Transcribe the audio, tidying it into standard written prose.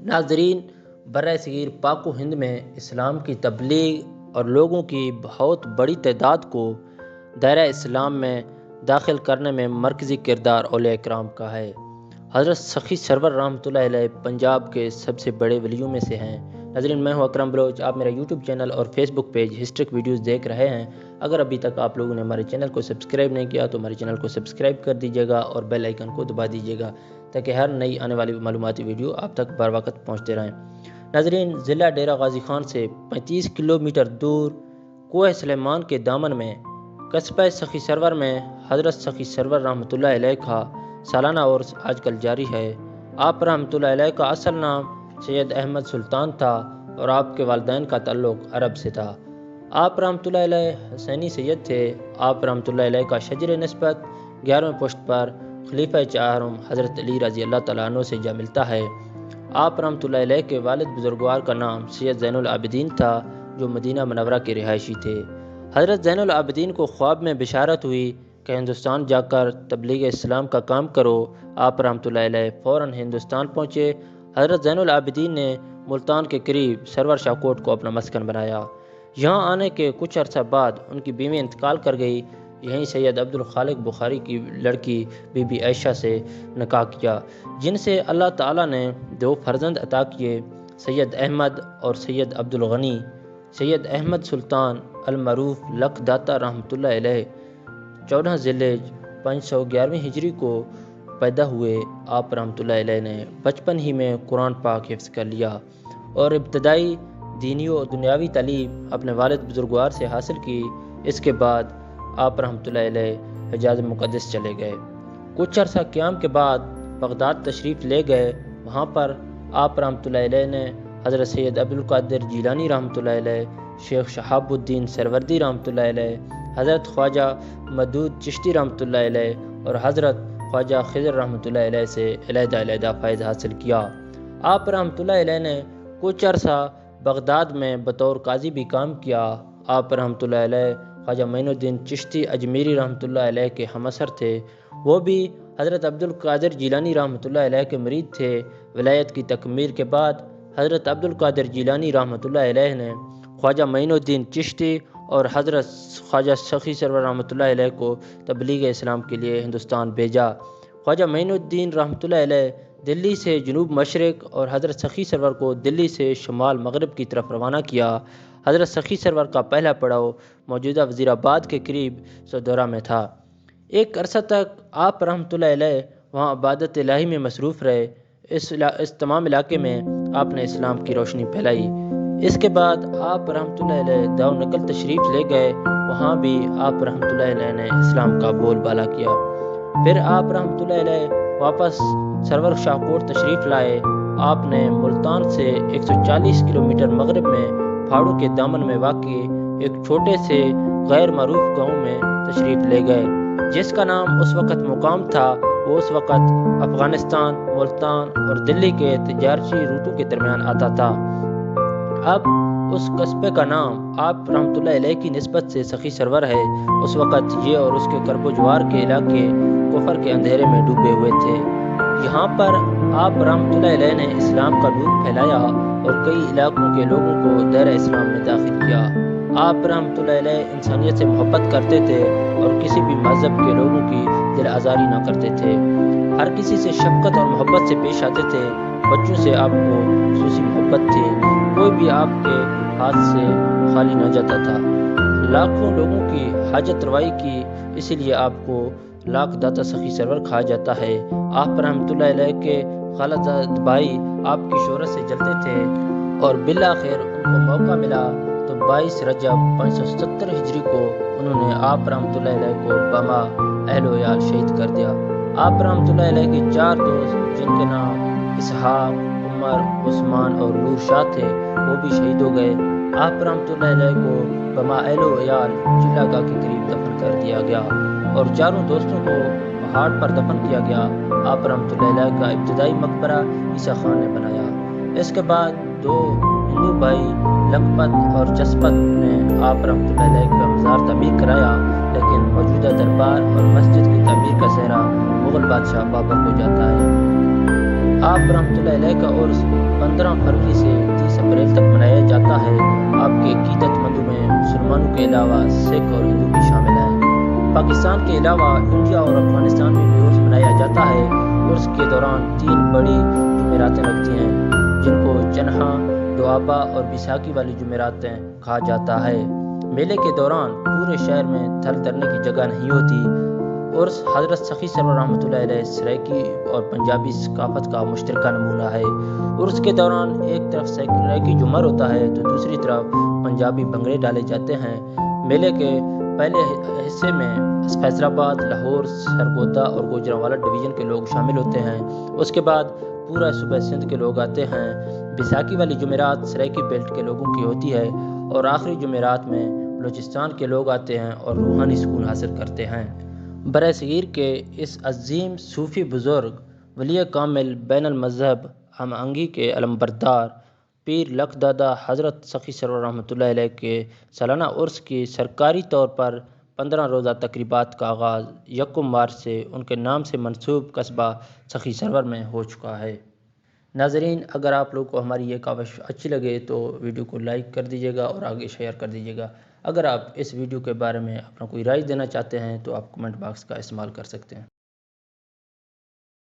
ناظرین، برّ صغیر پاک و ہند میں اسلام کی تبلیغ اور لوگوں کی بہت بڑی تعداد کو دائرہ اسلام میں داخل کرنے میں مرکزی کردار اولیاء کرام کا ہے۔ حضرت سخی سرور رحمۃ اللہ علیہ پنجاب کے سب سے بڑے ولیوں میں سے ہیں۔ ناظرین، میں ہوں اکرم بلوچ، آپ میرا یوٹیوب چینل اور فیس بک پیج ہسٹرک ویڈیوز دیکھ رہے ہیں۔ اگر ابھی تک آپ لوگوں نے ہمارے چینل کو سبسکرائب نہیں کیا تو ہمارے چینل کو سبسکرائب کر دیجیے گا اور بیل آئیکن کو دبا دیجیے گا تاکہ ہر نئی آنے والی معلوماتی ویڈیو آپ تک بر وقت پہنچتے رہیں۔ ناظرین، ضلع ڈیرہ غازی خان سے 35 کلومیٹر دور کوہ سلیمان کے دامن میں قصبہ سخی سرور میں حضرت سخی سرور رحمۃ اللہ علیہ کا سالانہ عرس آج کل جاری ہے۔ آپ رحمۃ اللہ علیہ کا اصل نام سید احمد سلطان تھا اور آپ کے والدین کا تعلق عرب سے تھا۔ آپ رحمۃ اللہ علیہ حسینی سید تھے۔ آپ رحمۃ اللہ علیہ کا شجر نسبت 11ویں پشت پر خلیفہ چہارم حضرت علی رضی اللہ تعالیٰ عنہ سے جا ملتا ہے۔ آپ رحمۃ اللہ علیہ کے والد بزرگوار کا نام سید زین العابدین تھا جو مدینہ منورہ کے رہائشی تھے۔ حضرت زین العابدین کو خواب میں بشارت ہوئی کہ ہندوستان جا کر تبلیغ اسلام کا کام کرو۔ آپ رحمۃ اللہ علیہ فوراً ہندوستان پہنچے۔ حضرت زین العابدین نے ملتان کے قریب سرور شاہ کوٹ کو اپنا مسکن بنایا۔ یہاں آنے کے کچھ عرصہ بعد ان کی بیوی انتقال کر گئی۔ یہیں سید عبد الخالق بخاری کی لڑکی بی بی عائشہ سے نکاح کیا، جن سے اللہ تعالیٰ نے 2 فرزند عطا کیے، سید احمد اور سید عبد الغنی۔ سید احمد سلطان المعروف لکھ داتا رحمۃ اللہ علیہ 14 ذی الحجہ 511 ہجری کو پیدا ہوئے۔ آپ رحمۃ اللہ علیہ نے بچپن ہی میں قرآن پاک حفظ کر لیا اور ابتدائی دینی و دنیاوی تعلیم اپنے والد بزرگوار سے حاصل کی۔ اس کے بعد آپ رحمۃ اللہ علیہ حجاز مقدس چلے گئے۔ کچھ عرصہ قیام کے بعد بغداد تشریف لے گئے۔ وہاں پر آپ رحمۃ اللہ علیہ نے حضرت سید عبد القادر جیلانی رحمۃ اللہ علیہ، شیخ شہاب الدین سروردی رحمۃ اللہ علیہ، حضرت خواجہ مدود چشتی رحمۃ اللہ علیہ اور حضرت خواجہ خضر رحمۃ اللہ علیہ سے علیحدہ علیحدہ فیض حاصل کیا۔ آپ رحمۃ اللہ علیہ نے کچھ عرصہ بغداد میں بطور قاضی بھی کام کیا۔ آپ رحمۃ اللہ علیہ خواجہ معین الدین چشتی اجمیری رحمۃ اللہ علیہ کے ہم اثر تھے۔ وہ بھی حضرت عبد القادر جیلانی رحمۃ اللہ علیہ کے مرید تھے۔ ولایت کی تکمیل کے بعد حضرت عبد القادر جیلانی رحمۃ اللہ علیہ نے خواجہ معین الدین چشتی اور حضرت خواجہ سخی سرور رحمۃ اللہ علیہ کو تبلیغ اسلام کے لیے ہندوستان بھیجا۔ خواجہ معین الدین رحمۃ اللہ علیہ دلی سے جنوب مشرق اور حضرت سخی سرور کو دلی سے شمال مغرب کی طرف روانہ کیا۔ حضرت سخی سرور کا پہلا پڑاؤ موجودہ وزیر آباد کے قریب سودورہ میں تھا۔ ایک عرصہ تک آپ رحمۃ اللہ علیہ وہاں عبادت الہی میں مصروف رہے۔ اس تمام علاقے میں آپ نے اسلام کی روشنی پھیلائی۔ اس کے بعد آپ رحمۃ اللہ علیہ داؤ نقل تشریف لے گئے۔ وہاں بھی آپ رحمۃ اللہ علیہ نے اسلام کا بول بالا کیا۔ پھر آپ رحمۃ اللہ علیہ واپس سرور شاہ کوٹ تشریف لائے۔ آپ نے ملتان سے 140 کلومیٹر مغرب میں پہاڑوں کے دامن میں واقع ایک چھوٹے سے غیر معروف گاؤں میں تشریف لے گئے، جس کا نام اس وقت مقام تھا۔ وہ اس وقت افغانستان، ملتان اور دلی کے تجارتی روٹوں کے درمیان آتا تھا۔ اب اس قصبے کا نام آپ رحمۃ اللہ علیہ کی نسبت سے سخی سرور ہے۔ اس وقت یہ اور اس کے کرب و جوار کے علاقے کفر کے اندھیرے میں ڈوبے ہوئے تھے۔ یہاں پر آپ رحمۃ اللہ علیہ نے اسلام کا نور پھیلایا اور کئی علاقوں کے لوگوں کو دائرہ اسلام میں داخل کیا۔ آپ رحمۃ اللہ علیہ انسانیت سے محبت کرتے تھے اور کسی بھی مذہب کے لوگوں کی دل آزاری نہ کرتے تھے۔ ہر کسی سے شفقت اور محبت سے پیش آتے تھے۔ بچوں سے آپ کو خصوصی محبت تھی۔ کوئی بھی آپ کے ہاتھ سے خالی نہ جاتا تھا۔ لاکھوں لوگوں کی حاجت روائی کی، اسی لیے آپ کو لاکھ داتا سخی سرور کہا جاتا ہے۔ آپ رحمۃ اللہ علیہ کے خالزاد بھائی آپ کی شہرت سے جلتے تھے اور بالآخر ان کو موقع ملا تو 22 رجب 570 ہجری کو انہوں نے آپ رحمۃ اللہ علیہ کو بما اہل و عیال شہید کر دیا۔ آپ رحمۃ اللہ علیہ کے 4 دوست جن کے نام اسحاق، عمر، عثمان اور نور شاہ تھے، وہ بھی شہید ہو گئے۔ آپ رحمۃ اللہ علیہ کو بما اہل و عیال چلا گاہ کے قریب دفن کر دیا گیا اور 4 دوستوں کو پہاڑ پر دفن کیا گیا۔ آپ رحمۃ اللہ علیہ کا ابتدائی مقبرہ عیسیٰ خان نے بنایا۔ اس کے بعد 2 ہندو بھائی لکھپت اور جسپت نے آپ رحمۃ اللہ علیہ کا مزار تعمیر کرایا، لیکن موجودہ دربار اور مسجد کی تعمیر کا سہرا مغل بادشاہ بابر کو جاتا ہے۔ آپ رحمۃ اللہ علیہ کا عرس 15 فروری سے 30 اپریل تک منایا جاتا ہے۔ آپ کے عقیدت مندوں میں مسلمانوں کے علاوہ سکھ اور ہندو بھی شامل ہیں۔ پاکستان کے علاوہ انڈیا اور افغانستان میں بھی عرس منایا جاتا ہے۔ عرس کے دوران 3 بڑی جمعراتیں لگتی ہیں، جن کو چنہا، دوابہ اور بیساکھی والی جمعراتیں کہا جاتا ہے۔ میلے کے دوران پورے شہر میں تھل دھرنے کی جگہ نہیں ہوتی۔ عرس حضرت سخی سرور رحمۃ اللہ علیہ سرائیکی اور پنجابی ثقافت کا مشترکہ نمونہ ہے۔ عرس کے دوران ایک طرف سرائیکی جھومر ہوتا ہے تو دوسری طرف پنجابی بھنگڑے ڈالے جاتے ہیں۔ میلے کے پہلے حصے میں فیصل آباد، لاہور، سرگودا اور گوجرانوالہ ڈویژن کے لوگ شامل ہوتے ہیں۔ اس کے بعد پورا صوبہ سندھ کے لوگ آتے ہیں۔ بیساکھی والی جمعرات سرائیکی بیلٹ کے لوگوں کی ہوتی ہے اور آخری جمعرات میں بلوچستان کے لوگ آتے ہیں اور روحانی سکون حاصل کرتے ہیں۔ برِ صغیر کے اس عظیم صوفی بزرگ، ولی کامل، بین المذہب ہم آہنگی کے علمبردار پیر لکھ دادا حضرت سخی سرور رحمۃ اللہ علیہ کے سالانہ عرس کی سرکاری طور پر 15 روزہ تقریبات کا آغاز 1 مارچ سے ان کے نام سے منسوب قصبہ سخی سرور میں ہو چکا ہے۔ ناظرین، اگر آپ لوگوں کو ہماری یہ کاوش اچھی لگے تو ویڈیو کو لائک کر دیجیے گا اور آگے شیئر کر دیجیے گا۔ اگر آپ اس ویڈیو کے بارے میں اپنا کوئی رائے دینا چاہتے ہیں تو آپ کمنٹ باکس کا استعمال کر سکتے ہیں۔